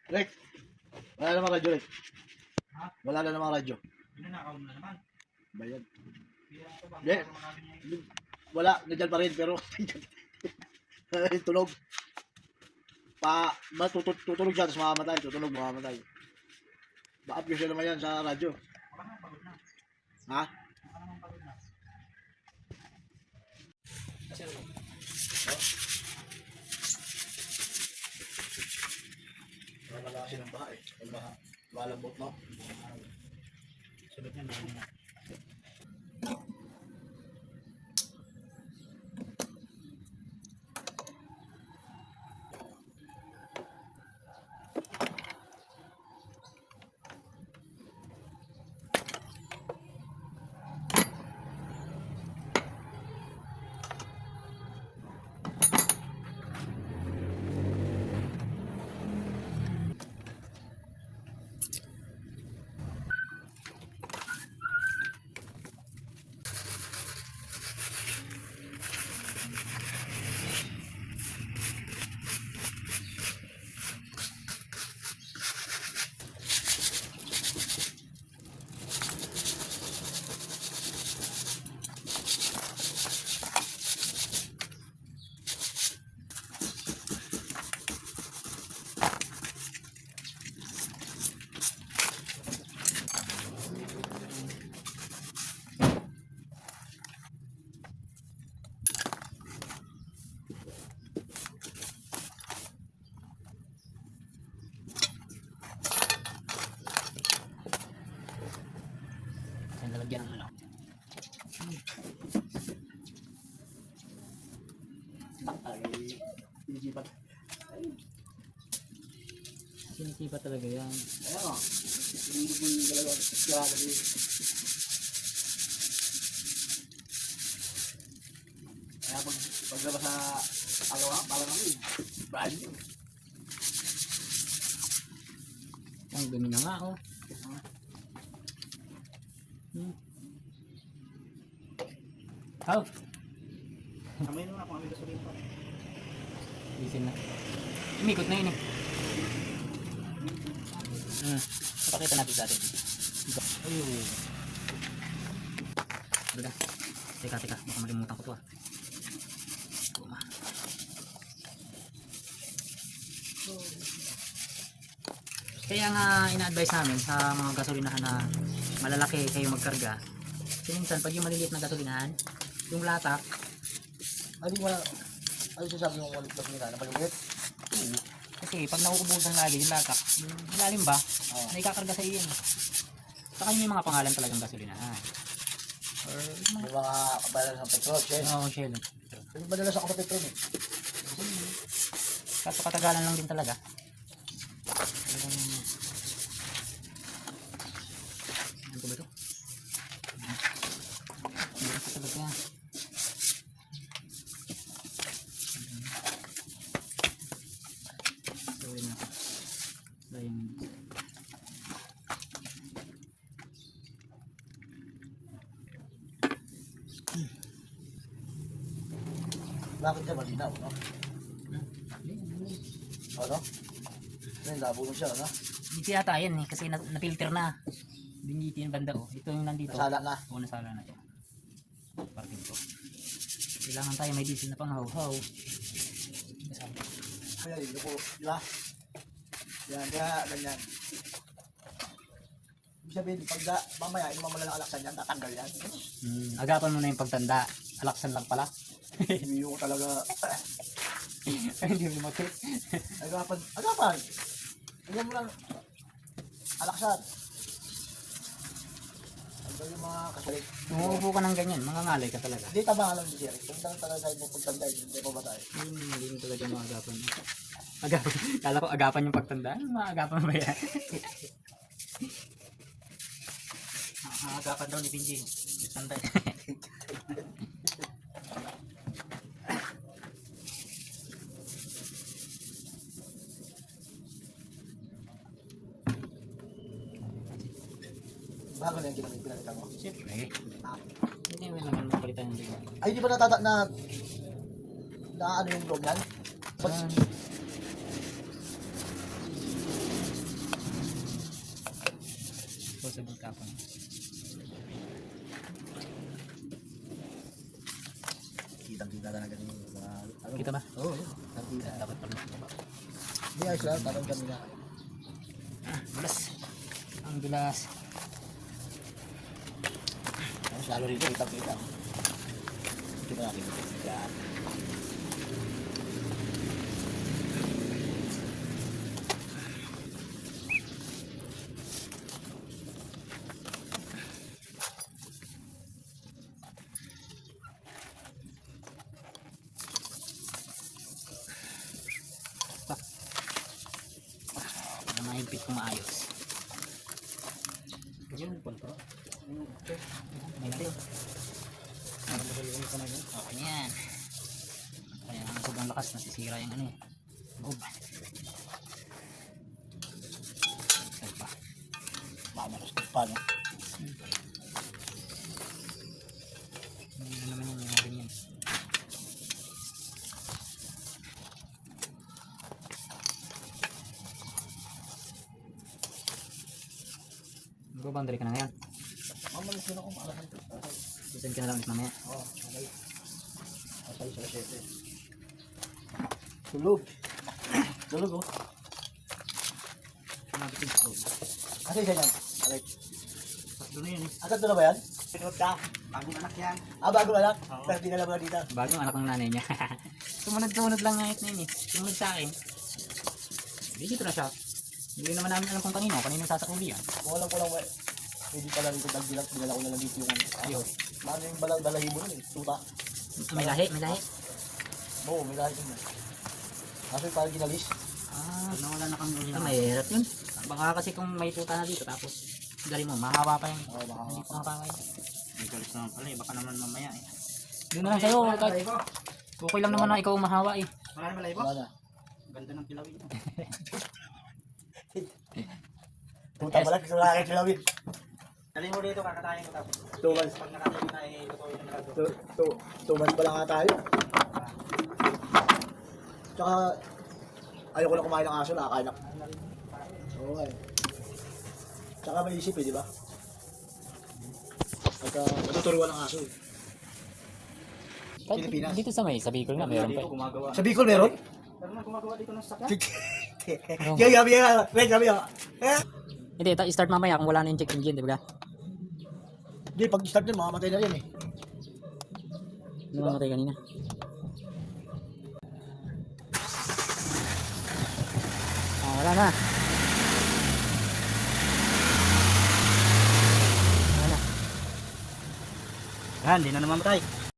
Rick, wala namang radyo, Rick. Ha? Wala na namang radyo. Ninanakaw mo na naman. Bayad. Kaya ito ba? Hindi. Wala, nandiyan pa rin, pero tunog. Tutulog siya, tapos mamamatay. Tutunog, mamamatay. Ba-up siya naman yan sa radyo. Baka naman pagod na. Ha? Baka naman pagod na. Kasi ano? Wala kasi ng baha eh. Malambot, no? Sunod niya, meron na. Ang lalagyan ng ano. Ay, pinigipan. Sinisipa talaga yan. Ayan o. Pinigipan yung dalawa. Kaya kasi. Kaya paglabas sa agawa, parang ano eh. Brand new. Ang dumi na nga oh. Oh, Kamay nung ako, kami gasolina pa. isin na. Umikot na yun eh. Napakita natin sa atin. Ayun. Teka, teka. Baka malimutan ko to ah. Tuma. Kaya nga ina-advise namin sa mga gasolinahan na malalaki kayo magkarga. Kasi minsan pag yung maliliit na gasolinahan, yung latak, Ay, di wala. Ano sasabi mo ulit gasolina na maliit? kasi pag nauubusan lagi yung latak, yung ilalim ba, Oo. na ikakarga sa iyo. Sa kanya yung mga pangalan talagang gasolinahan. Or May mga kabalan ng petrol, Shell. Shell. Kasi madalas ako sa petrol eh. Kaso katagalan lang din talaga. Talagang... Ano ba ito? Meron pa talaga. So yun na. So yun. Bakit siya malinaw, no? Ano? Ayun, labo na siya, no? Dito yata yan eh, kasi na-filter na. Dito yung banda oh. Ito yung nandito. Nasala na. Oo, nasala na siya. Parking ko. Kailangan tayo may diesel na pang haw-haw. Kaya yun po, di ba? Yan, kaya ganyan. Ibig sabihin, pag mamaya, yung mamala ng alaksan yan, tatanggal yan. Agapan mo na yung pagtanda. Alaksan lang pala. Hindi ko talaga, Ay, hindi mo matik. agapan. Hanggang mo lang, alaksan. Hanggang yung mga kasalit. Umuupo ka ng ganyan, mga ngalay ka talaga. Hindi tama lang si Jerry. Kung talaga tayo pagtanda, hindi pa ba tayo? Hindi mo talaga mga agapan mo. Agapan. Kala ko agapan yung pagtanda. Ano mga agapan ba yan? Agapan daw ni Binji. Tanda. Bago na yung pinalitan mo. Siyempre. Hindi mo naman mapalitan yung loob. Ay, di ba na ano yung loob yan? double tapon. Kitang-kita talaga yung mga... Ano? Kita ba? Oo, yun. Kitang-kita. Dapat pala. Hindi, ayos lang. Parang kami na. Dulas. Ang dulas. Mas lalo rito, kitang-kita. Ito na natin. Yan. Para mahigpit kung maayos. Yan, kontra. May natin. Okay na yan. Kaya ang sobrang lakas nasisira yung ano eh. Loob. Ay pa. Baka malastig pa, no? Ano naman yung mga ganyan. Mag-boundary ka na ngayon. Mamalis din ako, maalahan ito. Sisend ka na lang ulit mamaya. Oo, okay. Asay sa 7. Tulog. Tulog, oh. Mabitin sa loob. Kasi isa yan. Alay. Doon na yun eh. Asan doon na ba yan? Pinot ka. Bagong anak yan. Ah, bago anak? Oo. Pero di na lang dito. Bagong anak ng nanay niya. Sumunod-sumunod lang ngayit na yun eh. Sumunod sa akin. Hindi dito na siya. Hindi naman namin alam kung kanino. Kanino sasakuli yan. Kung alam ko lang, pwede pala rito dagdilang. Dinala ko na lang dito yung Ayun. Maano yung balahibo nun eh. Tuta. May lahi, may lahi. Oo, may lahat yun. Kaso yung parang ginalis. Ah, nawala na kang uli. Mahirap yun. Baka kasi kung may tuta na dito tapos dali mo, mahawa pa yung Oo, baka hindi pa makakaya. May galis naman pala eh, baka naman mamaya eh. Doon na lang sa'yo. Kahit okay lang naman na ikaw mahawa eh. Wala naman live wala na. Ganda ng kilawin. Tuta pala, gusto na aking kilawin. Dali mo dito, kakatayin ko tapos. 2 months. Pag nakatayin na eh, totoo yung nagagawa. 2 months pa lang nga tayo. Tsaka, ayoko na kumain ng aso, nakakain ako. Oo nga eh. Tsaka may isip eh, di ba? Pagka matuturuan ng aso eh. Pilipinas. Dito sa may, sa Bicol nga meron pa. Dito gumagawa. Sa Bicol meron? Pero nang gumagawa dito ng sakya. Gabi nga, wait, gabi nga. Eh? Hindi, start mamaya kung wala na yung check engine, di ba? Hindi, pag start nyo, mamamatay na rin eh. Namamatay kanina. Ah, wala na. Wala na. Yan, di na namamatay.